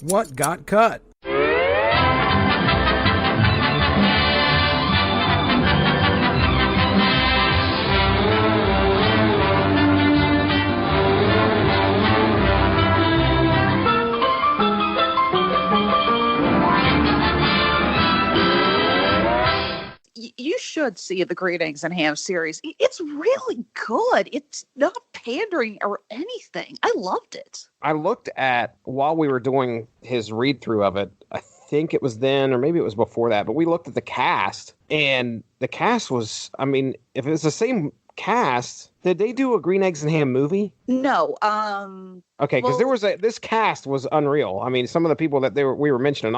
What got cut? You should see the Green Eggs and Ham series. It's really good. It's not pandering or anything. I loved it. I looked at, while we were doing his read through of it, I think it was then, or maybe it was before that, but we looked at the cast, and the cast was, I mean, if it's the same cast, did they do a Green Eggs and Ham movie? No. Okay, because this cast was unreal. I mean, some of the people that we were mentioning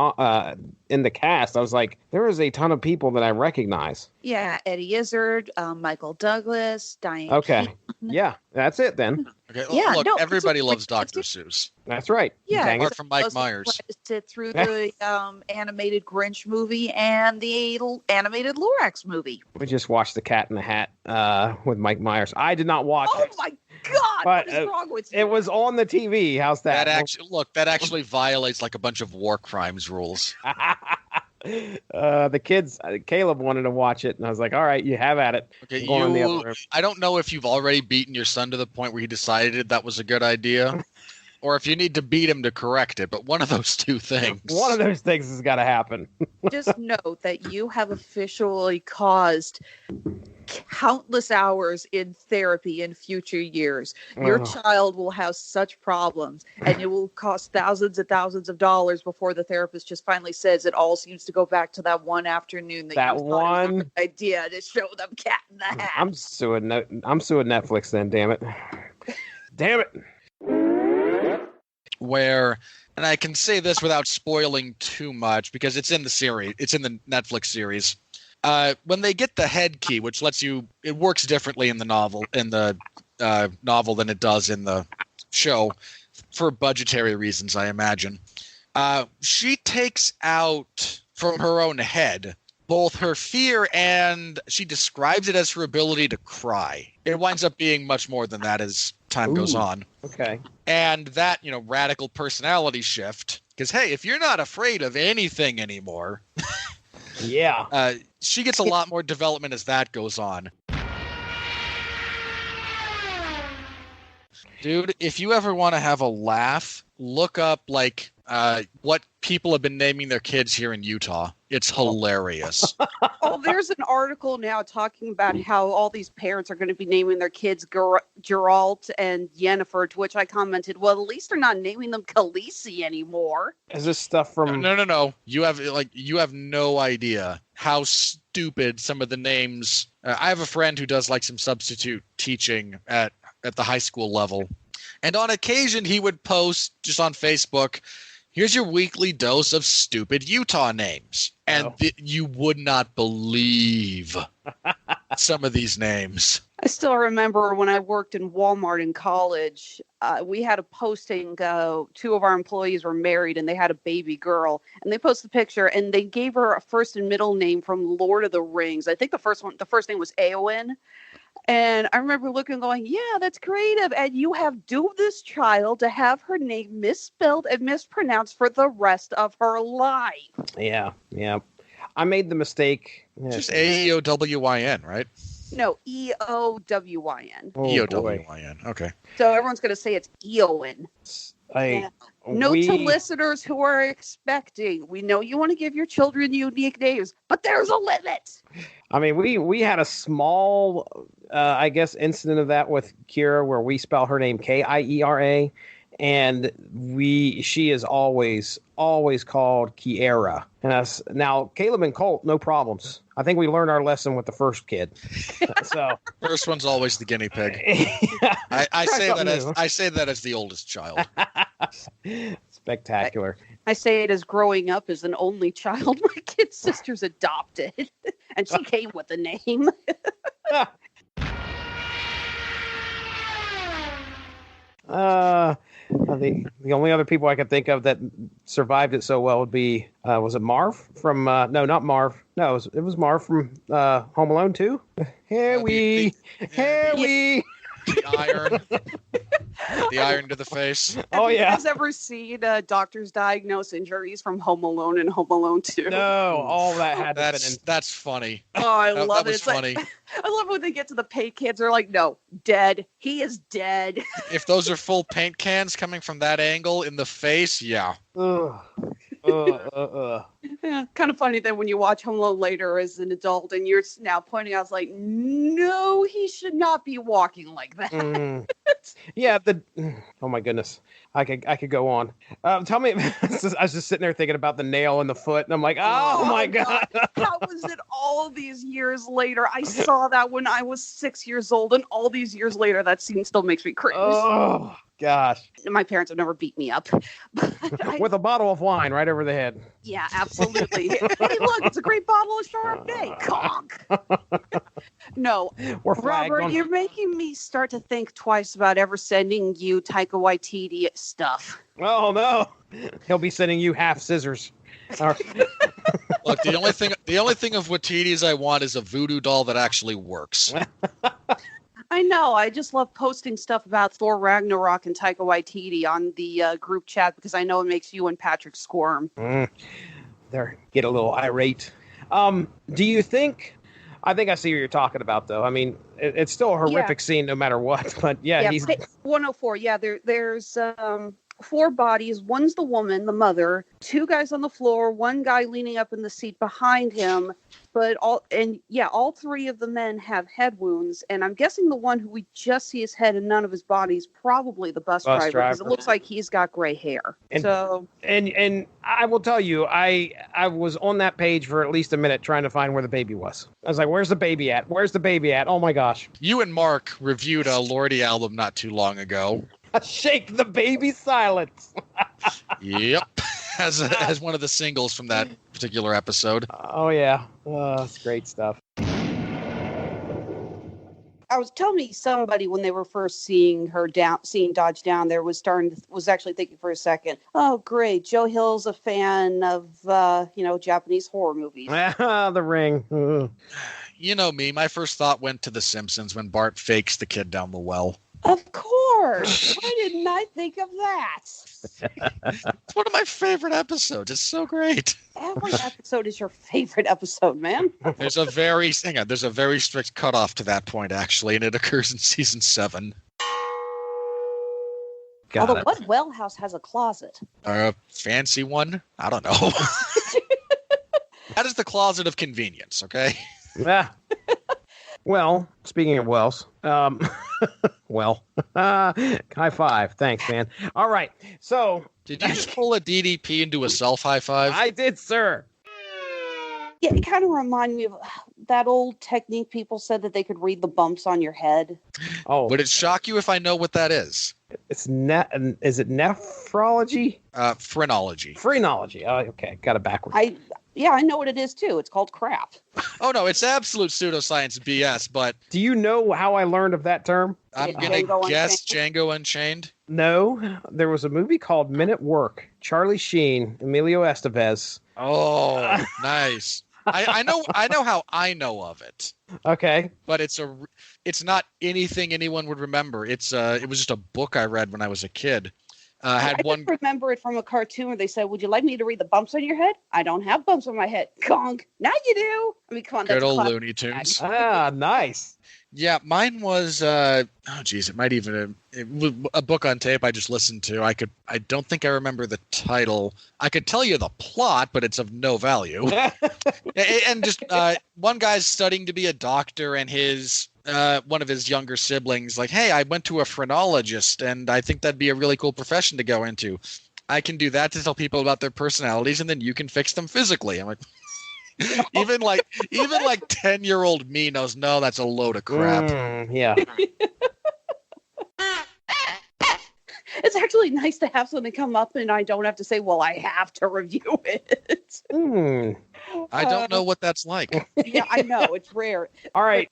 in the cast, I was like, there is a ton of people that I recognize. Yeah, Eddie Izzard, Michael Douglas, Diane. Okay, Keaton. Yeah, that's it then. Okay, Yeah, look, no, everybody loves Dr. Seuss. That's right. Yeah, Dang apart it. from Mike Myers. To sit through the animated Grinch movie and the animated Lorax movie. We just watched The Cat in the Hat with Mike Myers. I did not watch it. Oh my God! But, what is wrong with you? It was on the TV. How's that? That actually violates like a bunch of war crimes rules. The kids, Caleb wanted to watch it, and I was like, all right, you have at it. Okay, Go in the other room. I don't know if you've already beaten your son to the point where he decided that was a good idea, or if you need to beat him to correct it, but one of those two things. One of those things has got to happen. Just note that you have officially caused countless hours in therapy in future years. Your child will have such problems, and it will cost thousands and thousands of dollars before the therapist just finally says it all seems to go back to that one afternoon that you thought it was a good idea to show them Cat in the Hat. I'm suing Netflix then, damn it. Damn it. Where, and I can say this without spoiling too much because it's in the series, it's in the Netflix series. When they get the head key, which lets you, it works differently in the novel than it does in the show, for budgetary reasons, I imagine. She takes out from her own head both her fear and she describes it as her ability to cry. It winds up being much more than that as time goes on. Okay. And that, radical personality shift, because, hey, if you're not afraid of anything anymore, yeah, she gets a lot more development as that goes on. Dude, if you ever want to have a laugh, look up, what people have been naming their kids here in Utah. It's hilarious. Oh, there's an article now talking about how all these parents are going to be naming their kids Geralt and Yennefer, to which I commented, well, at least they're not naming them Khaleesi anymore. Is this stuff from... No. You have no idea how stupid some of the names... I have a friend who does some substitute teaching at the high school level. And on occasion, he would post just on Facebook, here's your weekly dose of stupid Utah names. And you would not believe some of these names. I still remember when I worked in Walmart in college, we had a posting. Two of our employees were married and they had a baby girl. And they posted a picture and they gave her a first and middle name from Lord of the Rings. I think the first name was Eowyn. And I remember looking and going, yeah, that's creative. And you have doomed this child to have her name misspelled and mispronounced for the rest of her life. Yeah. I made the mistake. Just Aeowyn, right? No, Eowyn. Oh, Eowyn. Okay. So everyone's going to say it's Eowyn. Note to listeners who are expecting, we know you want to give your children unique names, but there's a limit. I mean, we had a small, incident of that with Kira where we spell her name Kiera, and she is always called Kiera. And now Caleb and Colt, no problems. I think we learned our lesson with the first kid. So first one's always the guinea pig. I say that as the oldest child. Spectacular. I say it as growing up as an only child. My kid's sister's adopted, and she came with a name. The only other people I could think of that survived it so well would be was it Marv from no, not Marv. No, it was Marv from Home Alone 2. The iron. The iron to the face. Oh, Have you yeah. guys ever seen Doctors Diagnose Injuries from Home Alone and Home Alone 2? No, all that had to have been in. That's funny. Oh, I That love it. was It's like, funny. I love when they get to the paint cans. They're like, no, dead. He is dead. If those are full paint cans coming from that angle in the face, yeah. Ugh. Yeah, kind of funny that when you watch Home Alone later as an adult and you're now pointing out, it's like, no, he should not be walking like that. Mm. Yeah, oh my goodness. I could go on. Tell me, I was just sitting there thinking about the nail in the foot, and I'm like, oh my God. How was it all of these years later? I saw that when I was 6 years old, and all these years later, that scene still makes me cringe. Oh gosh. My parents have never beat me up. But With a bottle of wine right over the head. yeah, absolutely. Hey, look, it's a great bottle of Chardonnay. Conk. No, We're flagged Robert, on- you're making me start to think twice about ever sending you Taika Waititi stuff. Oh no. He'll be sending you half scissors. Or- Look, the only thing of Watiti's I want is a voodoo doll that actually works. I know. I just love posting stuff about Thor Ragnarok and Taika Waititi on the group chat because I know it makes you and Patrick squirm. There, get a little irate. Do you think? I think I see what you're talking about, though. I mean, it's still a horrific scene, no matter what. But yeah, he's 104. Yeah, there's 4 bodies. One's the woman, the mother. 2 guys on the floor. 1 guy leaning up in the seat behind him. But all 3 of the men have head wounds, and I'm guessing the one who we just see his head and none of his body is probably the bus driver because it looks like he's got gray hair. And I will tell you, I was on that page for at least a minute trying to find where the baby was. I was like, "Where's the baby at? Where's the baby at? Oh my gosh!" You and Mark reviewed a Lordy album not too long ago. Shake the baby silence. Yep. As one of the singles from that particular episode. Oh yeah, it's great stuff. I was telling me somebody when they were first seeing Dodge down there was actually thinking for a second, oh great, Joe Hill's a fan of Japanese horror movies. The Ring. You know me, my first thought went to The Simpsons when Bart fakes the kid down the well. Of course. Why didn't I think of that? It's one of my favorite episodes. It's so great. Every episode is your favorite episode, man. There's a very strict cutoff to that point, actually, and it occurs in season 7. Although, what well house has a closet? A fancy one? I don't know. That is the closet of convenience, okay? Yeah. Well, speaking of wells, high five. Thanks, man. All right. So, did you just pull a DDP into a self high five? I did, sir. Yeah, it kind of reminded me of that old technique people said that they could read the bumps on your head. Oh, Would it shock you if I know what that is? Is it nephrology? Phrenology. Phrenology. Oh, okay. Got it backwards. I know what it is too. It's called crap. Oh no, it's absolute pseudoscience BS. But do you know how I learned of that term? I'm gonna guess Django Unchained. No, there was a movie called Men at Work. Charlie Sheen, Emilio Estevez. Oh, nice. I know how I know of it. Okay, but it's not anything anyone would remember. It was just a book I read when I was a kid. I remember it from a cartoon where they said, "Would you like me to read the bumps on your head?" I don't have bumps on my head. Gong. Now you do. I mean, come on. Good old Looney Tunes. Ah, nice. Yeah, mine was. It might even it was a book on tape I just listened to. I don't think I remember the title. I could tell you the plot, but it's of no value. And just one guy's studying to be a doctor, and one of his younger siblings like, hey, I went to a phrenologist, and I think that'd be a really cool profession to go into. I can do that to tell people about their personalities, and then you can fix them physically. I'm like. Even like 10-year-old me knows no, that's a load of crap. Yeah. It's actually nice to have something come up and I don't have to say, well, I have to review it. I don't know what that's like. Yeah, I know. It's rare. All right.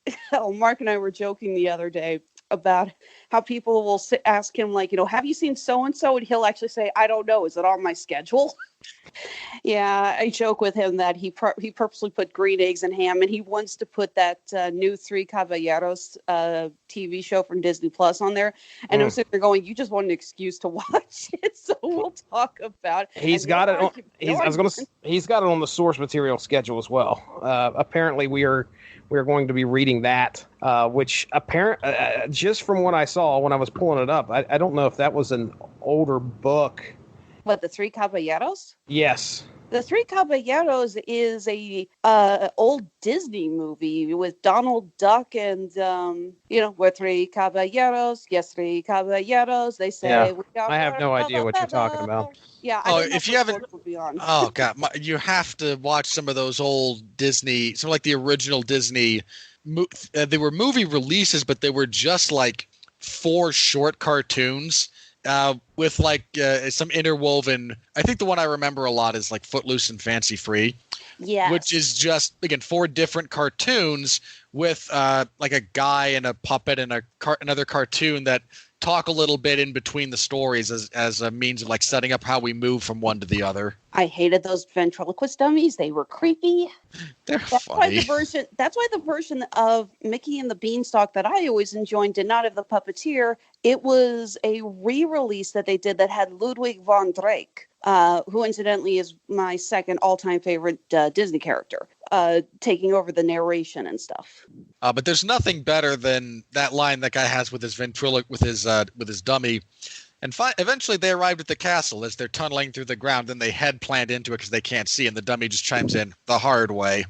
Mark and I were joking the other day about how people will ask him, like, have you seen so-and-so? And he'll actually say, I don't know. Is it on my schedule? Yeah, I joke with him that he purposely put green eggs and ham, and he wants to put that new Three Caballeros TV show from Disney Plus on there, and I'm sitting there going, "You just want an excuse to watch it, so we'll talk about it." He's got it on. He's got it on the source material schedule as well. Apparently, we're going to be reading that, which just from what I saw when I was pulling it up, I don't know if that was an older book. What, the Three Caballeros? Yes. The Three Caballeros is a old Disney movie with Donald Duck and we're three caballeros, yes, three caballeros. They say. Yeah. I have no idea what you're talking about. Yeah. If you haven't, oh god, you have to watch some of those old Disney, some like the original Disney. They were movie releases, but they were just like 4 short cartoons. With like some interwoven. I think the one I remember a lot is like Footloose and Fancy Free. Yeah. Which is just, again, 4 different cartoons with like a guy and a puppet and another cartoon that talk a little bit in between the stories as a means of like setting up how we move from one to the other. I hated those ventriloquist dummies. They were creepy. That's funny. That's why the version of Mickey and the Beanstalk that I always enjoyed did not have the puppeteer. It was a re-release that they did that had Ludwig von Drake, who incidentally is my second all-time favorite Disney character, taking over the narration and stuff. But there's nothing better than that line that guy has with his with his dummy. And eventually they arrived at the castle as they're tunneling through the ground. Then they head plant into it because they can't see, and the dummy just chimes in the hard way.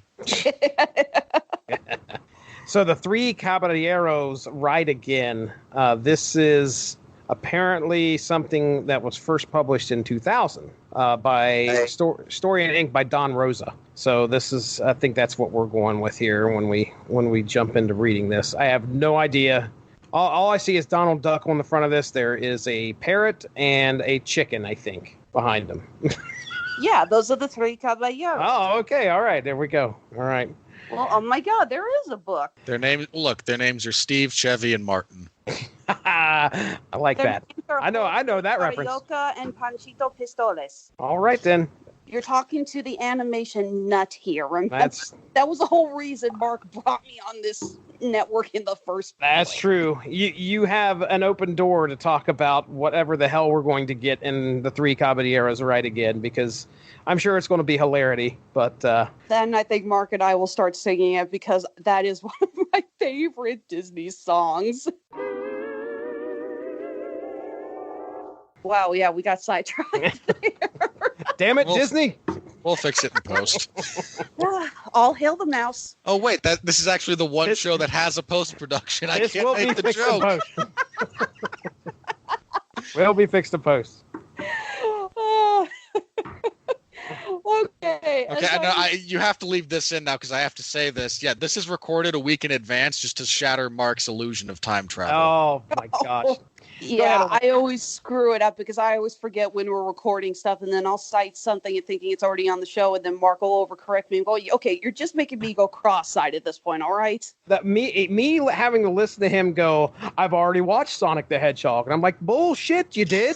So the Three Caballeros ride again. This is apparently something that was first published in 2000 by Story and Ink by Don Rosa. So this is, I think that's what we're going with here when we jump into reading this. I have no idea. All I see is Donald Duck on the front of this. There is a parrot and a chicken, I think, behind them. Yeah, those are the Three Caballeros. Oh, okay. All right. There we go. All right. Well, oh my God, there is a book. Their names are Steve, Chevy, and Martin. I like that. I know that reference. Carioca and Panchito Pistoles. All right, then. You're talking to the animation nut here. Remember? That was the whole reason Mark brought me on this network in the first place. That's true. You have an open door to talk about whatever the hell we're going to get in the Three Caballeros right again, because I'm sure it's going to be hilarity. But then I think Mark and I will start singing it because that is one of my favorite Disney songs. Wow, yeah, we got sidetracked there. Damn it, Disney! We'll fix it in post. All hail the mouse. Oh wait, this is actually the one show that has a post-production. I can't make the joke. Will be fixed in post. Okay. You have to leave this in now because I have to say this. Yeah, this is recorded a week in advance just to shatter Mark's illusion of time travel. Oh my gosh. Yeah, I always screw it up because I always forget when we're recording stuff, and then I'll cite something and thinking it's already on the show, and then Mark will overcorrect me and go, okay, you're just making me go cross-eyed at this point, all right? That me having to listen to him go, I've already watched Sonic the Hedgehog, and I'm like, bullshit, you did?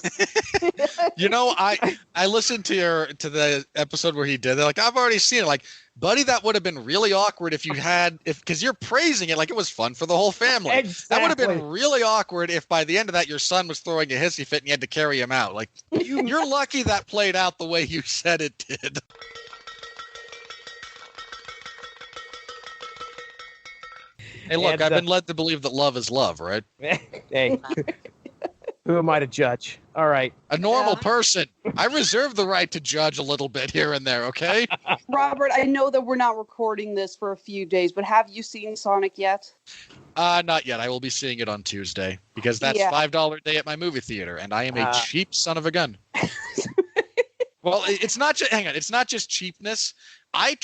I listened to the episode where he did it. Like, I've already seen it. Like, buddy, that would have been really awkward because you're praising it like it was fun for the whole family. Exactly. That would have been really awkward if by the end of that your son was throwing a hissy fit and you had to carry him out. Like, you're lucky that played out the way you said it did. Hey, look, I've been led to believe that love is love, right? Hey. Who am I to judge? All right. A normal person. I reserve the right to judge a little bit here and there, okay? Robert, I know that we're not recording this for a few days, but have you seen Sonic yet? Not yet. I will be seeing it on Tuesday because that's $5 a day at my movie theater, and I am a cheap son of a gun. Well, it's not just it's not just cheapness. I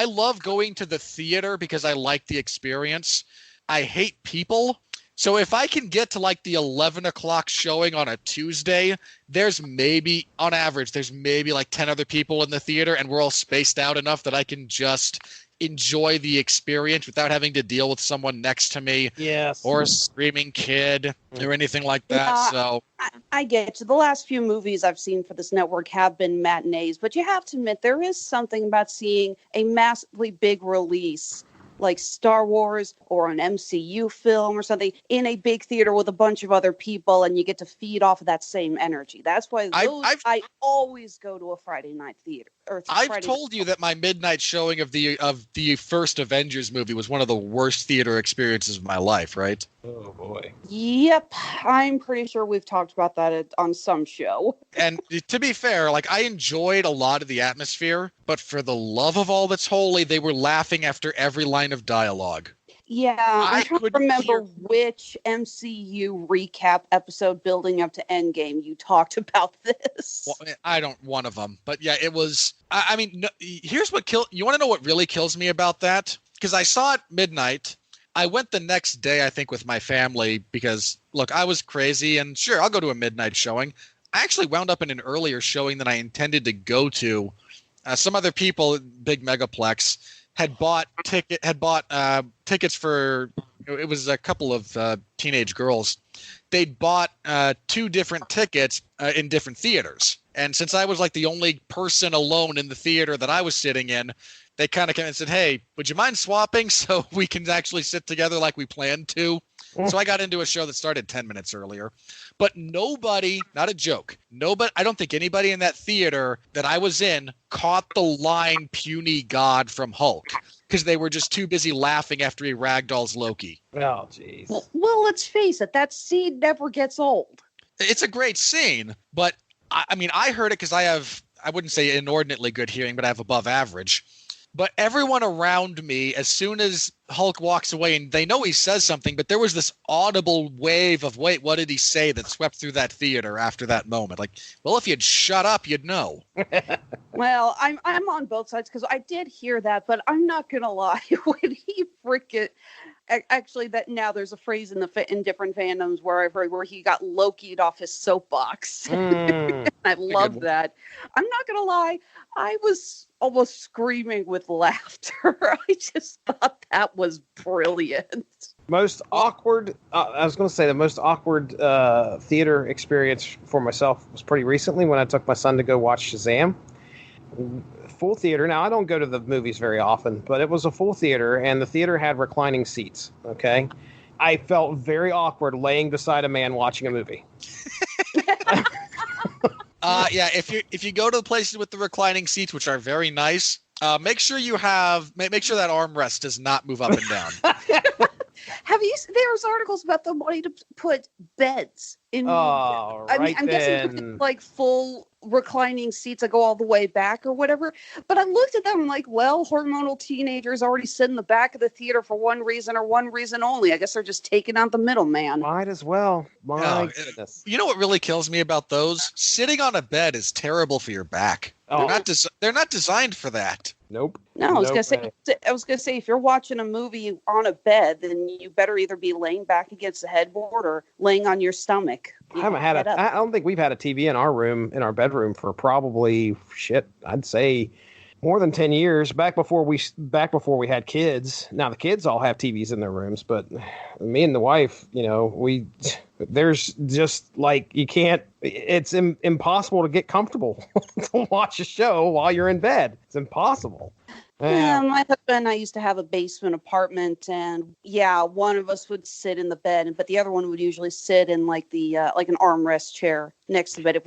love going to the theater because I like the experience. I hate people. So if I can get to like the 11 o'clock showing on a Tuesday, on average, there's maybe like 10 other people in the theater and we're all spaced out enough that I can just enjoy the experience without having to deal with someone next to me or a screaming kid or anything like that. So I get you. The last few movies I've seen for this network have been matinees, but you have to admit there is something about seeing a massively big release like Star Wars or an MCU film or something in a big theater with a bunch of other people, and you get to feed off of that same energy. That's why I always go to a Friday night theater. I've told you that my midnight showing of the first Avengers movie was one of the worst theater experiences of my life, right? Oh boy. Yep, I'm pretty sure we've talked about that on some show. And to be fair, like, I enjoyed a lot of the atmosphere, but for the love of all that's holy, they were laughing after every line of dialogue. Yeah, I'm trying to remember which MCU recap episode building up to Endgame you talked about this. Well, I don't one of them, but yeah, it was. I mean, no, here's what you want to know what really kills me about that? Because I saw it midnight. I went the next day, I think, with my family because, look, I was crazy, and sure, I'll go to a midnight showing. I actually wound up in an earlier showing than I intended to go to. Some other people, big megaplex, had bought tickets for. It was a couple of teenage girls. They'd bought 2 different tickets in different theaters, and since I was like the only person alone in the theater that I was sitting in, they kind of came and said, "Hey, would you mind swapping so we can actually sit together like we planned to?" So I got into a show that started 10 minutes earlier. But nobody, not a joke, I don't think anybody in that theater that I was in caught the line puny god from Hulk because they were just too busy laughing after he ragdolls Loki. Oh, jeez. Well, let's face it, that scene never gets old. It's a great scene, but I mean, I heard it because I wouldn't say inordinately good hearing, but I have above average. But everyone around me, as soon as Hulk walks away, and they know he says something, but there was this audible wave of, wait, what did he say, that swept through that theater after that moment. Like, well, if you'd shut up, you'd know. Well, I'm on both sides because I did hear that, but I'm not going to lie. When he freaking... Actually, that now there's a phrase in different fandoms where I've heard where he got Loki'd off his soapbox. I love that. I'm not going to lie. I was almost screaming with laughter. I just thought that was brilliant. Most awkward, I was going to say the most awkward theater experience for myself was pretty recently when I took my son to go watch Shazam. Full theater. Now, I don't go to the movies very often, but it was a full theater, and the theater had reclining seats, okay? I felt very awkward laying beside a man watching a movie. Yeah, if you go to the places with the reclining seats, which are very nice, make sure make sure that armrest does not move up and down. There's articles about them wanting to put beds in. Oh, right. I'm guessing like full reclining seats that go all the way back or whatever. But I looked at them and like, well, hormonal teenagers already sit in the back of the theater for one reason or one reason only. I guess they're just taking out the middleman. Might as well. My goodness. You know what really kills me about those? Sitting on a bed is terrible for your back. Oh. They're not designed for that. Nope. No, I was gonna say if you're watching a movie on a bed, then you better either be laying back against the headboard or laying on your stomach. I don't think we've had a TV in our bedroom for probably I'd say more than 10 years. Back before we had kids. Now the kids all have TVs in their rooms, but me and the wife, there's just like you can't. It's impossible to get comfortable to watch a show while you're in bed. It's impossible. Yeah, my husband and I used to have a basement apartment, and one of us would sit in the bed, but the other one would usually sit in like the like an armrest chair next to the bed if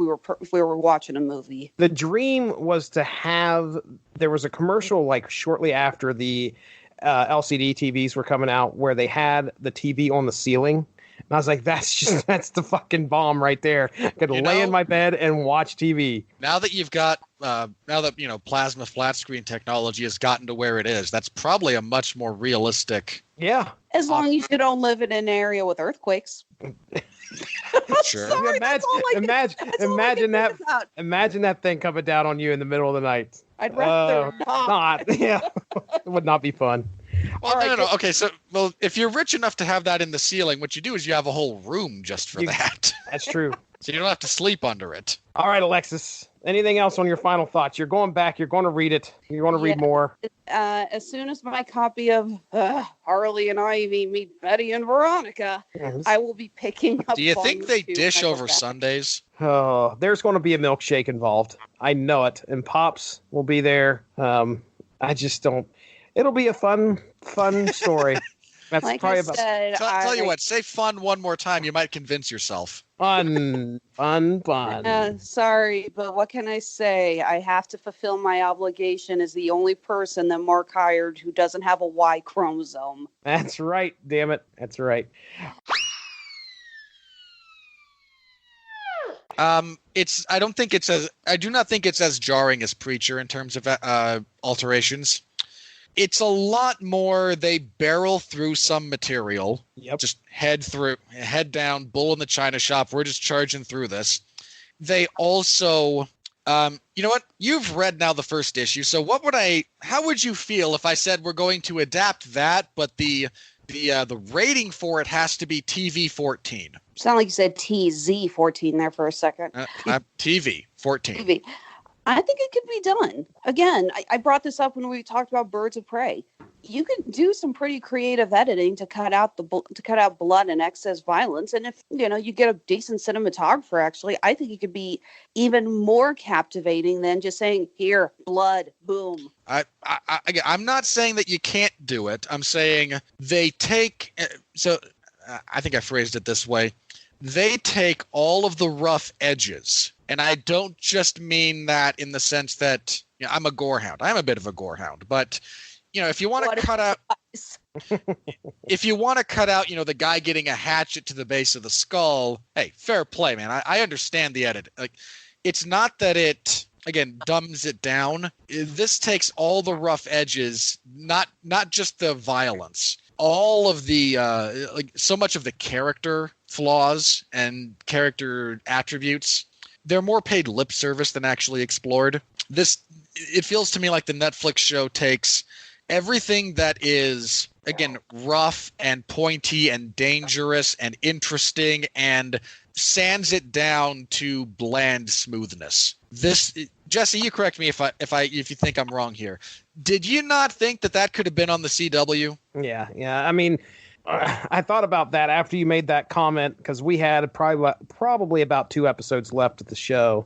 we were watching a movie. The dream was to have. There was a commercial like shortly after the LCD TVs were coming out where they had the TV on the ceiling. And I was like, that's the fucking bomb right there. I could lay in my bed and watch TV. Now that you've got, plasma flat screen technology has gotten to where it is, that's probably a much more realistic. Yeah. As long as you don't live in an area with earthquakes. Sure. Sorry, imagine that thing coming down on you in the middle of the night. I'd rather not. Yeah. It would not be fun. Well, no. Okay, so if you're rich enough to have that in the ceiling, what you do is you have a whole room just for that. That's true. So you don't have to sleep under it. All right, Alexis. Anything else on your final thoughts? You're going back. You're going to read it. You're going to read more. As soon as my copy of Harley and Ivy Meet Betty and Veronica, I will be picking up. Do you think they dish over Sundays? Oh, there's going to be a milkshake involved. I know it. And Pops will be there. I just don't. It'll be a fun story. That's Like probably I about said, Tell you what, say fun one more time. You might convince yourself. fun. Sorry, but what can I say? I have to fulfill my obligation as the only person that Mark hired who doesn't have a Y chromosome. That's right. Damn it. That's right. I do not think it's as jarring as Preacher in terms of alterations. It's a lot more. They barrel through some material. Yep. Just head down, bull in the china shop. We're just charging through this. They also, you know what? You've read now the first issue. So how would you feel if I said we're going to adapt that, but the rating for it has to be TV 14? Sound like you said TZ 14 there for a second. TV 14. TV. I think it could be done. Again, I brought this up when we talked about Birds of Prey. You could do some pretty creative editing to cut out blood and excess violence, and if you get a decent cinematographer, actually, I think it could be even more captivating than just saying here, blood, boom. I'm not saying that you can't do it. I'm saying they take. So I think I phrased it this way. They take all of the rough edges. And I don't just mean that in the sense that I'm a gorehound. I'm a bit of a gorehound. But, if you want to cut out the guy getting a hatchet to the base of the skull, hey, fair play, man. I understand the edit. Like, it's not that it, again, dumbs it down. This takes all the rough edges, not just the violence. All of the so much of the character flaws and character attributes, they're more paid lip service than actually explored. It feels to me like the Netflix show takes everything that is, again, rough and pointy and dangerous and interesting and sands it down to bland smoothness. Jesse, you correct me if you think I'm wrong here. Did you not think that could have been on the CW? Yeah. I mean, I thought about that after you made that comment because we had probably about 2 episodes left of the show.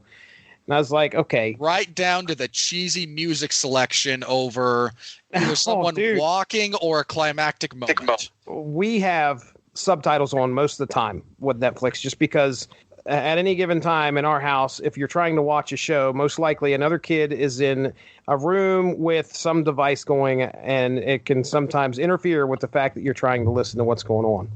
And I was like, okay. Right down to the cheesy music selection over either someone walking or a climactic moment. We have subtitles on most of the time with Netflix just because at any given time in our house, if you're trying to watch a show, most likely another kid is in a room with some device going, and it can sometimes interfere with the fact that you're trying to listen to what's going on.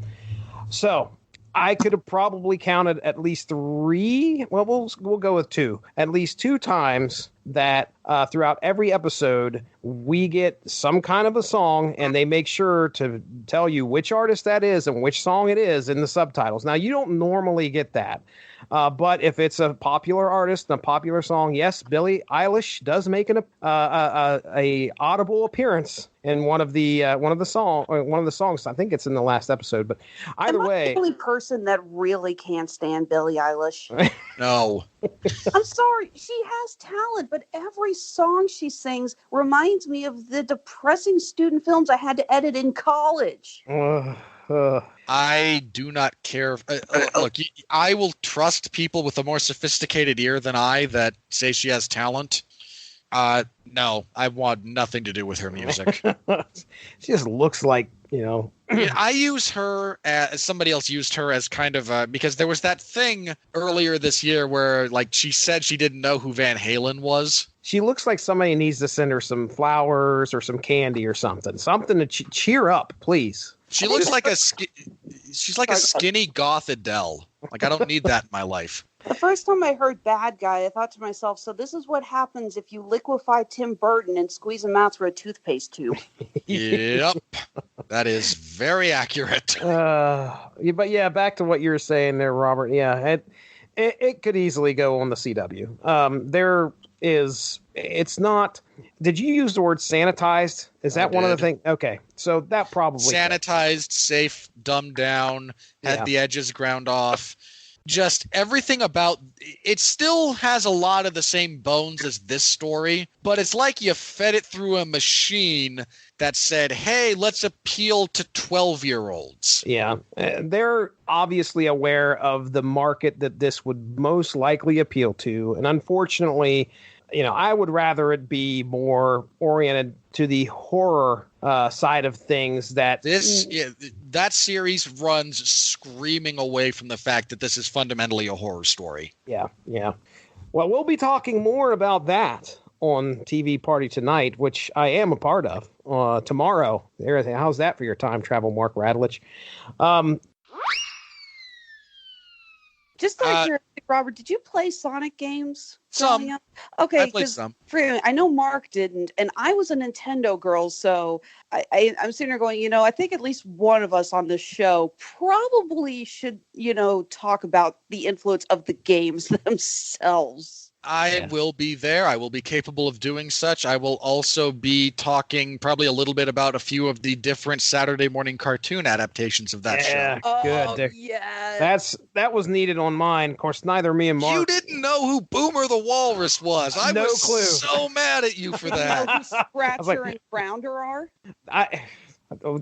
So I could have probably counted at least 3. Well, we'll go with 2. At least 2 times that throughout every episode we get some kind of a song, and they make sure to tell you which artist that is and which song it is in the subtitles. Now, you don't normally get that. But if it's a popular artist and a popular song, yes, Billie Eilish does make a audible appearance in one of the songs. I think it's in the last episode, but either way, I'm the only person that really can't stand Billie Eilish. No, I'm sorry, she has talent, but every song she sings reminds me of the depressing student films I had to edit in college. I do not care. Look, I will trust people with a more sophisticated ear than I that say she has talent. No, I want nothing to do with her music. She just looks like, I use her as somebody else used her as kind of because there was that thing earlier this year where she said she didn't know who Van Halen was. She looks like somebody needs to send her some flowers or some candy or something to cheer up, please. She looks like a skinny goth Adele. I don't need that in my life. The first time I heard Bad Guy, I thought to myself, so this is what happens if you liquefy Tim Burton and squeeze him out through a toothpaste tube. Yep. That is very accurate. But yeah, back to what you were saying there, Robert. Yeah, it could easily go on the CW. It's not. Did you use the word sanitized? Is that one of the things? Okay, so that probably sanitized, safe, dumbed down, had the edges ground off. Just everything about it still has a lot of the same bones as this story, but it's like you fed it through a machine that said, hey, let's appeal to 12-year-olds. Yeah, they're obviously aware of the market that this would most likely appeal to. And unfortunately, I would rather it be more oriented to the horror side of things. That series runs screaming away from the fact that this is fundamentally a horror story. Yeah. Well, we'll be talking more about that on TV Party Tonight, which I am a part of tomorrow. How's that for your time travel, Mark Radulich? Just like Robert, did you play Sonic games? Some. Okay, I played some. I know Mark didn't, and I was a Nintendo girl, so I'm sitting there going, I think at least one of us on this show probably should, talk about the influence of the games themselves. I will be there. I will be capable of doing such. I will also be talking probably a little bit about a few of the different Saturday morning cartoon adaptations of that show. Good, Dick. Yeah. That was needed on mine. Of course, neither me and Mark. You didn't know who Boomer the Walrus was. I was clue. So mad at you for You know that. who Scratcher and Grounder are?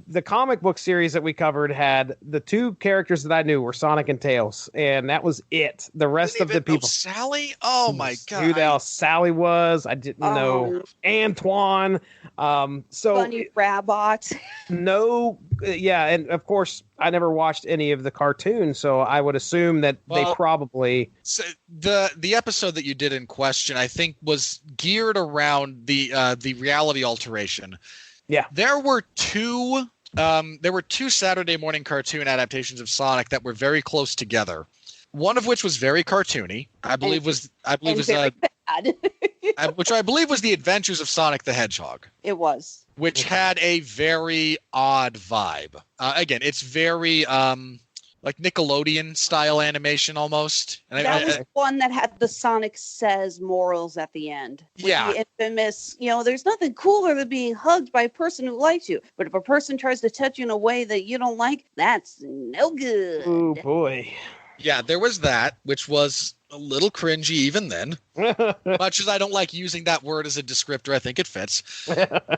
The comic book series that we covered had the two characters that I knew were Sonic and Tails, and that was it. The rest of the people. Sally? Oh my god! Who the hell Sally was? I didn't know. Antoine. Bunny Rabbit. No, and of course I never watched any of the cartoons, so I would assume that they probably. So the episode that you did in question, I think, was geared around the reality alteration. Yeah, there were two Saturday morning cartoon adaptations of Sonic that were very close together. One of which was very cartoony. Which I believe was The Adventures of Sonic the Hedgehog. It was, which had a very odd vibe. Again, it's very like Nickelodeon style animation almost. And that was one that had the Sonic Says morals at the end. Yeah. The infamous, there's nothing cooler than being hugged by a person who likes you. But if a person tries to touch you in a way that you don't like, that's no good. Oh, boy. Yeah, there was that, which was a little cringy even then. Much as I don't like using that word as a descriptor, I think it fits.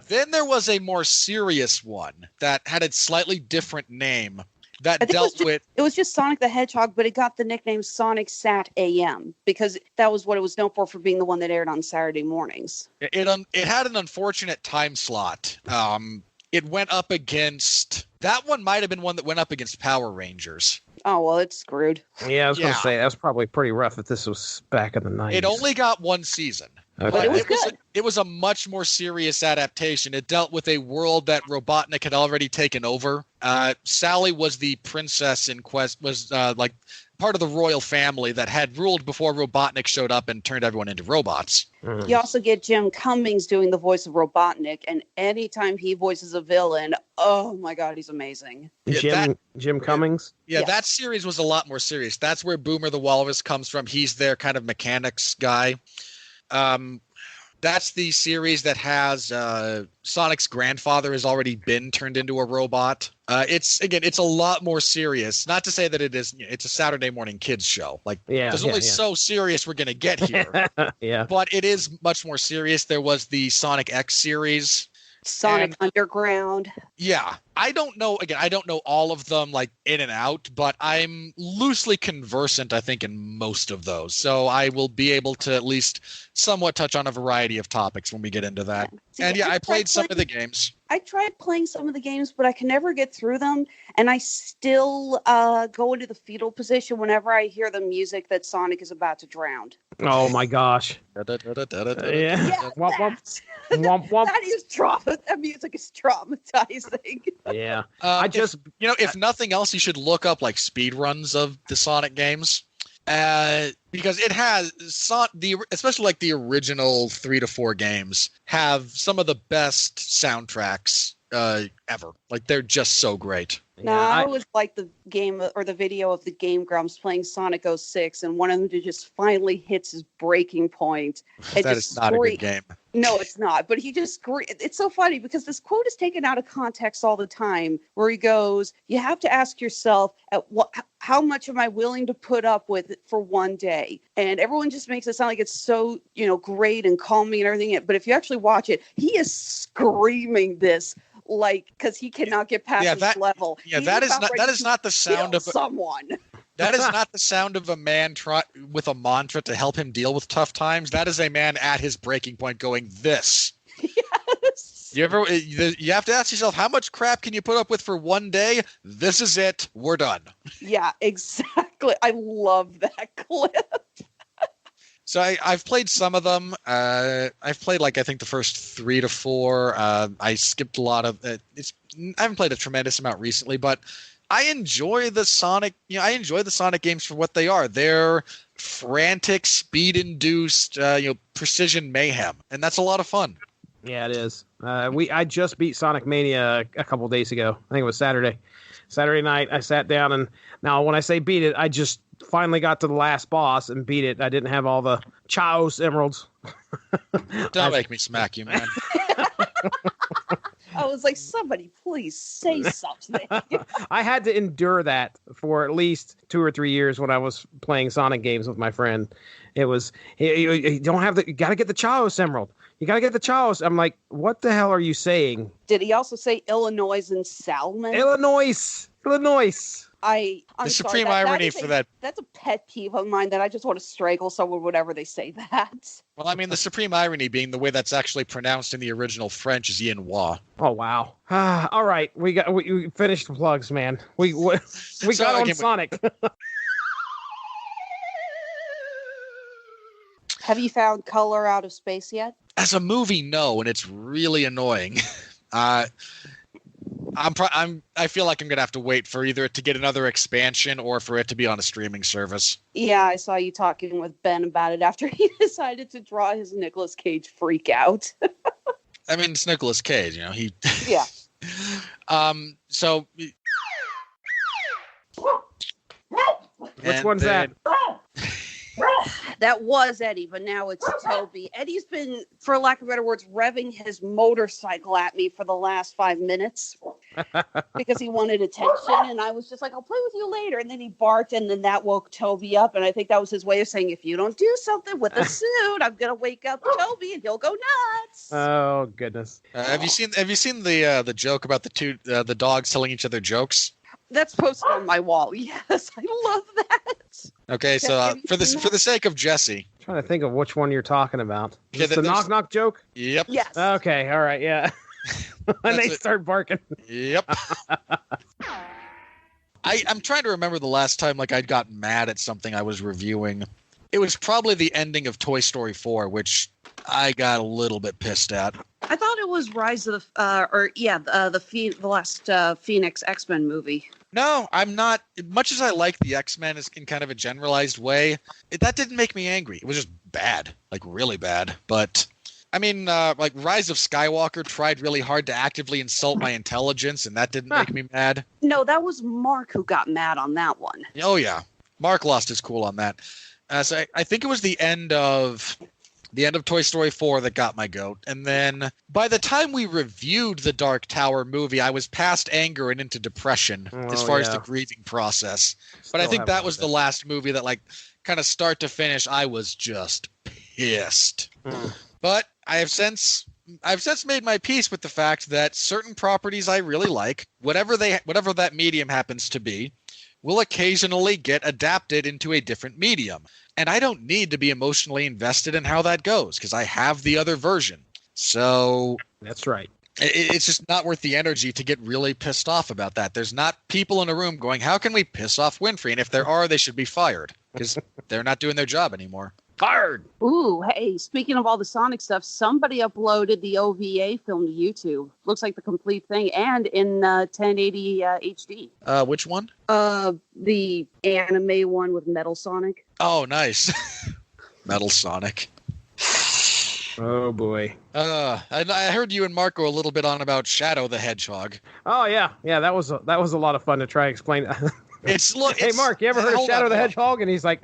Then there was a more serious one that had a slightly different name. It was just Sonic the Hedgehog, but it got the nickname Sonic Sat AM because that was what it was known for being the one that aired on Saturday mornings. It had an unfortunate time slot. It went up against that one might have been one that went up against Power Rangers. Oh, well, it's screwed. Yeah, I was going to say that's probably pretty rough if this was back in the 90s. It only got one season. Okay. But it was good. It was a much more serious adaptation. It dealt with a world that Robotnik had already taken over. Sally was the princess in quest, was like part of the royal family that had ruled before Robotnik showed up and turned everyone into robots. Mm. You also get Jim Cummings doing the voice of Robotnik, and anytime he voices a villain, oh my god, he's amazing. Jim Cummings? Yeah, that series was a lot more serious. That's where Boomer the Walrus comes from. He's their kind of mechanics guy. That's the series that has Sonic's grandfather has already been turned into a robot. It's a lot more serious. Not to say that it's a Saturday morning kids show. There's only so serious we're going to get here. Yeah. But it is much more serious. There was the Sonic X series. Sonic Underground. Yeah. I don't know all of them like in and out, but I'm loosely conversant, I think, in most of those. So I will be able to at least somewhat touch on a variety of topics when we get into that. I played some of the games. I tried playing some of the games, but I can never get through them. And I still go into the fetal position whenever I hear the music that Sonic is about to drown. Oh my gosh. Yeah, Womp, womp. That is trauma. That music is traumatizing. Yeah. If nothing else, you should look up like speed runs of the Sonic games. Because it has especially like the original 3 to 4 games have some of the best soundtracks ever. Like they're just so great. No, I always like the game or the video of the Game Grumps playing Sonic 06, and one of them just finally hits his breaking point. That is not a good game. No, it's not. But he just it's so funny because this quote is taken out of context all the time where he goes, you have to ask yourself, how much am I willing to put up with for one day? And everyone just makes it sound like it's so, great and calming and everything. But if you actually watch it, he is screaming this because he cannot get past this level. Yeah, that is not the sound of someone. That is not the sound of a man with a mantra to help him deal with tough times. That is a man at his breaking point going, this. Yes. You have to ask yourself, how much crap can you put up with for one day? This is it. We're done. Yeah, exactly. I love that clip. So I've played some of them. I've played I think the first 3 to 4. I skipped a lot of it. I haven't played a tremendous amount recently, but I enjoy the Sonic. I enjoy the Sonic games for what they are. They're frantic, speed-induced, precision mayhem, and that's a lot of fun. Yeah, it is. I just beat Sonic Mania a couple days ago. I think it was Saturday. Saturday night, I sat down, and now when I say beat it, I just finally got to the last boss and beat it. I didn't have all the Chaos emeralds. Don't make me smack you, man. I was like, somebody please say something. I had to endure that for at least 2 or 3 years when I was playing Sonic games with my friend. It was, you don't have you got to get the Chaos emerald. You got to get the Chaos. I'm like, what the hell are you saying? Did he also say Illinois and Salmon? Illinois. I'm the sorry, supreme irony for that. That's a pet peeve of mine that I just want to strangle someone whenever they say that. Well, I mean, the supreme irony being the way that's actually pronounced in the original French is Ian-Wa. Oh, wow. All right. We finished the plugs, man. We got on Sonic. Have you found Color Out of Space yet? As a movie, no, and it's really annoying. I feel like I'm gonna have to wait for either it to get another expansion or for it to be on a streaming service. Yeah, I saw you talking with Ben about it after he decided to draw his Nicolas Cage freak out. I mean, it's Nicolas Cage, he. Yeah. So. Which one's that? That was Eddie, but now it's Toby. Eddie's been, for lack of better words, revving his motorcycle at me for the last 5 minutes because he wanted attention. And I was just like, I'll play with you later. And then he barked, and then that woke Toby up. And I think that was his way of saying, if you don't do something with the suit, I'm going to wake up Toby and he'll go nuts. Oh, goodness. Have you seen the joke about the dogs telling each other jokes? That's posted on my wall. Yes, I love that. Okay, so for the sake of Jesse, I'm trying to think of which one you're talking about. Is Okay, this the knock joke? Yep. Yes. Okay, all right, yeah. And they start barking. Yep. I'm trying to remember the last time I'd gotten mad at something I was reviewing. It was probably the ending of Toy Story 4, which I got a little bit pissed at. I thought it was Rise of the last Phoenix X-Men movie. No, I'm not. Much as I like the X-Men in kind of a generalized way, that didn't make me angry. It was just bad, really bad. But I mean, Rise of Skywalker tried really hard to actively insult my intelligence, and that didn't make me mad. No, that was Mark who got mad on that one. Oh yeah, Mark lost his cool on that. So I think it was the end of Toy Story 4 that got my goat. And then by the time we reviewed the Dark Tower movie, I was past anger and into depression as far as the grieving process. But I think that was the last movie that kind of start to finish, I was just pissed. But I've since made my peace with the fact that certain properties I really like, whatever that medium happens to be, will occasionally get adapted into a different medium. And I don't need to be emotionally invested in how that goes because I have the other version. So that's right. It's just not worth the energy to get really pissed off about that. There's not people in a room going, how can we piss off Winfrey? And if there are, they should be fired because they're not doing their job anymore. Fired. Ooh, hey, speaking of all the Sonic stuff, somebody uploaded the OVA film to YouTube. Looks like the complete thing and in 1080 HD. Which one? The anime one with Metal Sonic. Oh, nice. Metal Sonic. Oh, boy. I heard you and Marco a little bit on about Shadow the Hedgehog. Oh, yeah. Yeah, that was a lot of fun to try to explain. Hey, Mark, you ever heard of Shadow the Hedgehog? And he's like,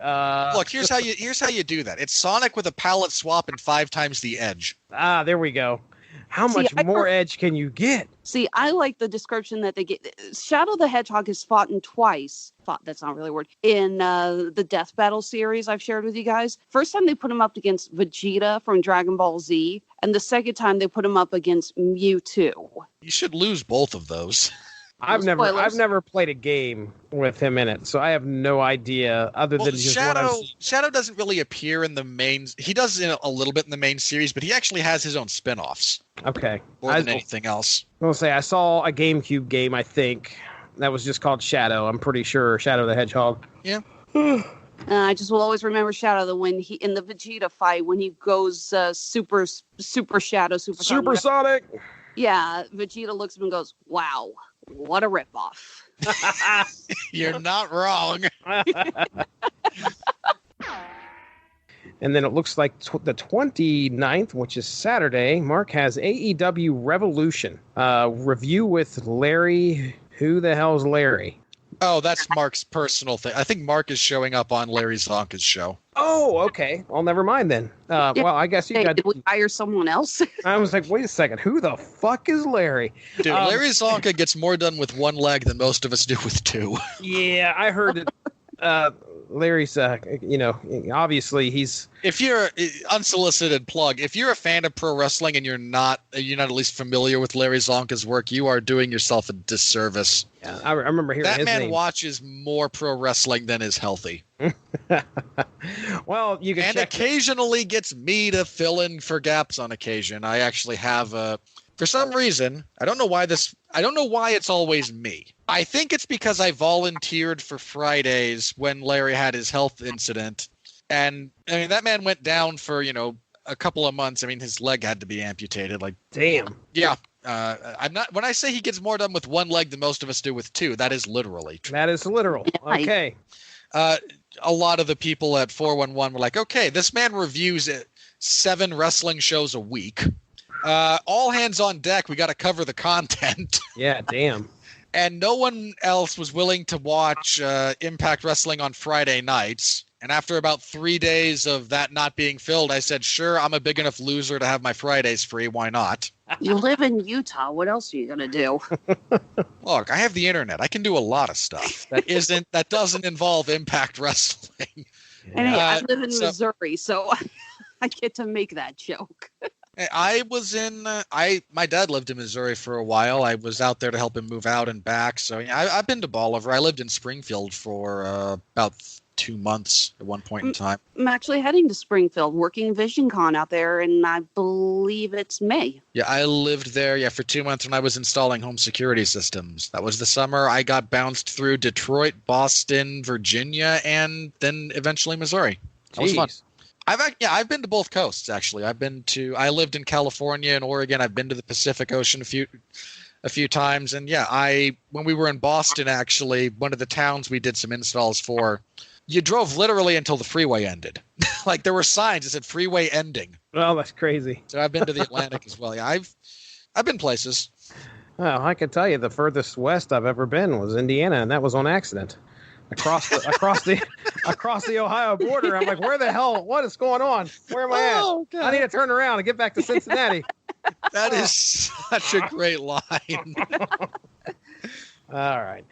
Look, here's how you do that. It's Sonic with a palette swap and 5 times the edge. Ah, there we go. How much more edge can you get? See, I like the description that they get. Shadow the Hedgehog has fought twice. That's not really a word. In the Death Battle series I've shared with you guys. First time they put him up against Vegeta from Dragon Ball Z. And the second time they put him up against Mewtwo. You should lose both of those. I've spoilers. never played a game with him in it, so I have no idea other than just what I've seen. Shadow doesn't really appear in the main. He does in a little bit in the main series, but he actually has his own spin-offs. Okay. More than anything else. I'll say I saw a GameCube game, I think, that was just called Shadow. I'm pretty sure Shadow the Hedgehog. Yeah. I just will always remember Shadow when he in the Vegeta fight when he goes super Shadow Supersonic. Yeah, Vegeta looks at him and goes, "Wow, what a ripoff." You're not wrong. And then it looks like the 29th, which is Saturday, Mark has AEW Revolution. Review with Larry. Who the hell's Larry? Oh, that's Mark's personal thing. I think Mark is showing up on Larry Zonka's show. Oh, okay. Well, never mind then. Well, I guess you got... Did we hire someone else? I was like, wait a second. Who the fuck is Larry? Dude, Larry Zonka gets more done with one leg than most of us do with two. Yeah, I heard it. Larry's, obviously he's... If you're unsolicited plug, if you're a fan of pro wrestling and you're not at least familiar with Larry Zonka's work, you are doing yourself a disservice. Yeah, I remember hearing that his man name. watches more pro wrestling than is healthy. Well, you can and check occasionally gets me to fill in for gaps on occasion. I actually have for some reason, I don't know why it's always me. I think it's because I volunteered for Fridays when Larry had his health incident. And I mean, that man went down for, a couple of months. I mean, his leg had to be amputated. Like, damn. Yeah. I'm not, when I say he gets more done with one leg than most of us do with two, that is literally true. That is literal. Okay. A lot of the people at 411 were like, okay, this man reviews 7 wrestling shows a week. All hands on deck. We got to cover the content. Yeah, damn. And no one else was willing to watch Impact Wrestling on Friday nights. And after about 3 days of that not being filled, I said, sure, I'm a big enough loser to have my Fridays free. Why not? You live in Utah. What else are you going to do? Look, I have the internet. I can do a lot of stuff that doesn't involve Impact Wrestling. And hey, I live in Missouri, so I get to make that joke. I was in. My dad lived in Missouri for a while. I was out there to help him move out and back. So I've been to Bolivar. I lived in Springfield for about 2 months at one point in time. I'm actually heading to Springfield, working VisionCon out there, and I believe it's May. Yeah, I lived there for 2 months when I was installing home security systems. That was the summer. I got bounced through Detroit, Boston, Virginia, and then eventually Missouri. That was fun. I've been to both coasts, actually. I lived in California and Oregon. I've been to the Pacific Ocean a few times. And when we were in Boston, actually, one of the towns we did some installs for, you drove literally until the freeway ended. Like there were signs that said freeway ending. Well, that's crazy. So I've been to the Atlantic as well. Yeah, I've been places. Well, I can tell you the furthest west I've ever been was Indiana, and that was on accident. Across the Ohio border. I'm like, where the hell? What is going on? Where am I at? Oh, God. I need to turn around and get back to Cincinnati. That is such a great line. All right.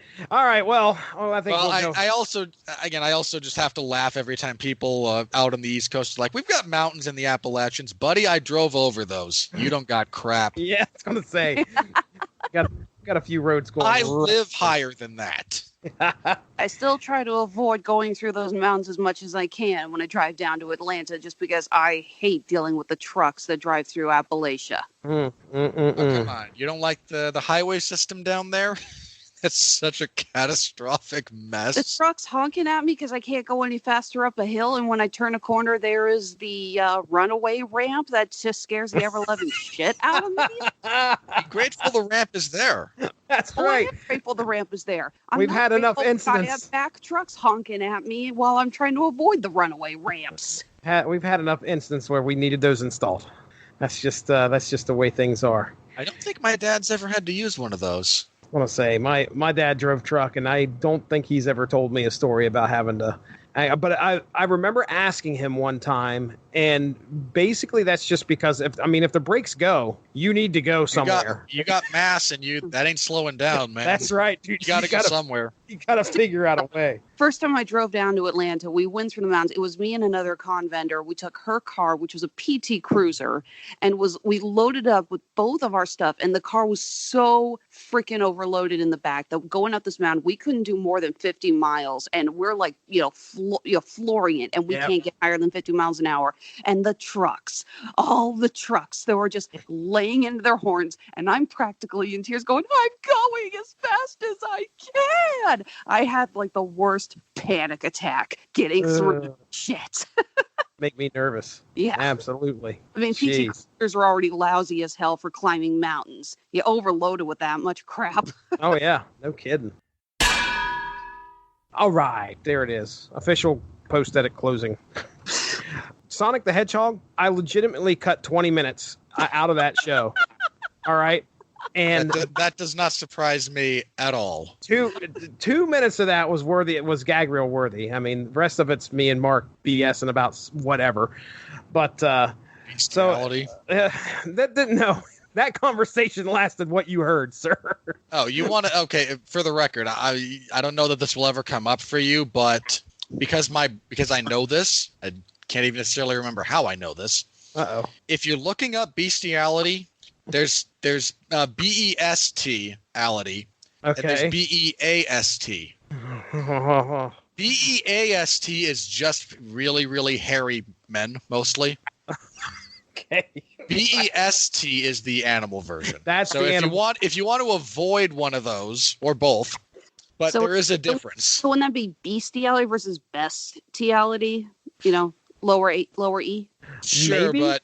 Well, I think I also just have to laugh every time people out on the East Coast are like, we've got mountains in the Appalachians, buddy. I drove over those. You don't got crap. Yeah, I was gonna say. got a few roads going. I live higher than that. I still try to avoid going through those mountains as much as I can when I drive down to Atlanta, just because I hate dealing with the trucks that drive through Appalachia. Oh, come on. You don't like the highway system down there? It's such a catastrophic mess. The truck's honking at me because I can't go any faster up a hill. And when I turn a corner, there is the runaway ramp that just scares the ever-loving shit out of me. Be grateful the ramp is there. That's right. I am grateful the ramp is there. We've had enough incidents. I have back trucks honking at me while I'm trying to avoid the runaway ramps. We've had enough incidents where we needed those installed. That's just the way things are. I don't think my dad's ever had to use one of those. I want to say my dad drove truck, and I don't think he's ever told me a story about having to. But I remember asking him one time, and basically that's just because if the brakes go, you need to go somewhere. You got mass, and that ain't slowing down, man. That's right, dude. You got to go somewhere. You gotta figure out a way. First time I drove down to Atlanta, we went through the mountains. It was me and another con vendor. We took her car, which was a PT Cruiser, and we loaded up with both of our stuff. And the car was so freaking overloaded in the back that going up this mountain, we couldn't do more than 50 miles. And we're like, flooring it, and we can't get higher than 50 miles an hour. And the trucks, all the trucks, they were just laying into their horns. And I'm practically in tears going, I'm going as fast as I can. I had like the worst panic attack getting through shit. Make me nervous. Yeah. Absolutely. I mean, PT Cruisers were already lousy as hell for climbing mountains. You overloaded with that much crap. Oh, yeah. No kidding. All right. There it is. Official post-edit closing. Sonic the Hedgehog, I legitimately cut 20 minutes out of that show. All right. And that does not surprise me at all. 2 minutes of that was worthy. It was gag reel worthy. I mean, the rest of it's me and Mark BSing about whatever. But bestiality. That didn't know. That conversation lasted what you heard, sir. Oh, you want to? Okay, for the record, I don't know that this will ever come up for you, but because I know this, I can't even necessarily remember how I know this. Uh-oh. If you're looking up bestiality, there's BEST-ality, okay, and there's BEAST. BEAST is just really, really hairy men, mostly. Okay. BEST is the animal version. That's so if you want to avoid one of those or both, but there is a difference. So wouldn't that be bestiality versus bestiality? Lower E. Sure, Maybe? But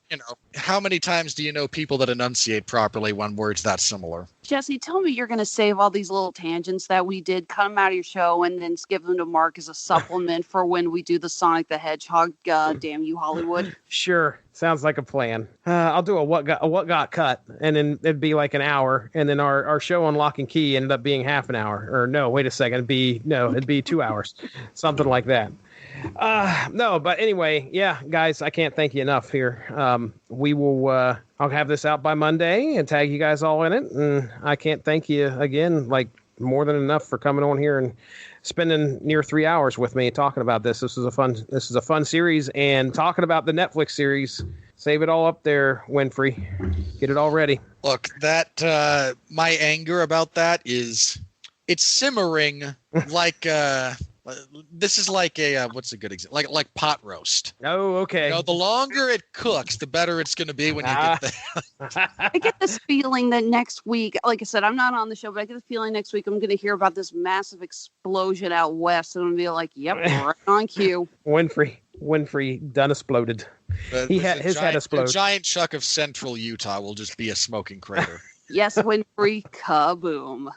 how many times do you know people that enunciate properly when words that similar? Jesse, tell me you're going to save all these little tangents that we did, cut them out of your show, and then give them to Mark as a supplement for when we do the Sonic the Hedgehog. Damn you, Hollywood! Sure, sounds like a plan. I'll do a what got cut, and then it'd be like an hour, and then our show on Locke Key ended up being half an hour. Or no, wait a second, it'd be 2 hours, something like that. No, but anyway, yeah, guys, I can't thank you enough here. We will, I'll have this out by Monday and tag you guys all in it. And I can't thank you again, like more than enough for coming on here and spending near 3 hours with me talking about this. This is a fun series, and talking about the Netflix series. Save it all up there, Winfrey. Get it all ready. Look, that, my anger about that is it's simmering like, this is like a what's a good example? Like pot roast. Oh, okay. The longer it cooks, the better it's going to be when you get there. I get this feeling that next week, like I said, I'm not on the show, but I get the feeling next week I'm going to hear about this massive explosion out west, and I'm going to be like, "Yep, right on cue." Winfrey done exploded. His head exploded. A giant chunk of central Utah will just be a smoking crater. Yes, Winfrey, kaboom.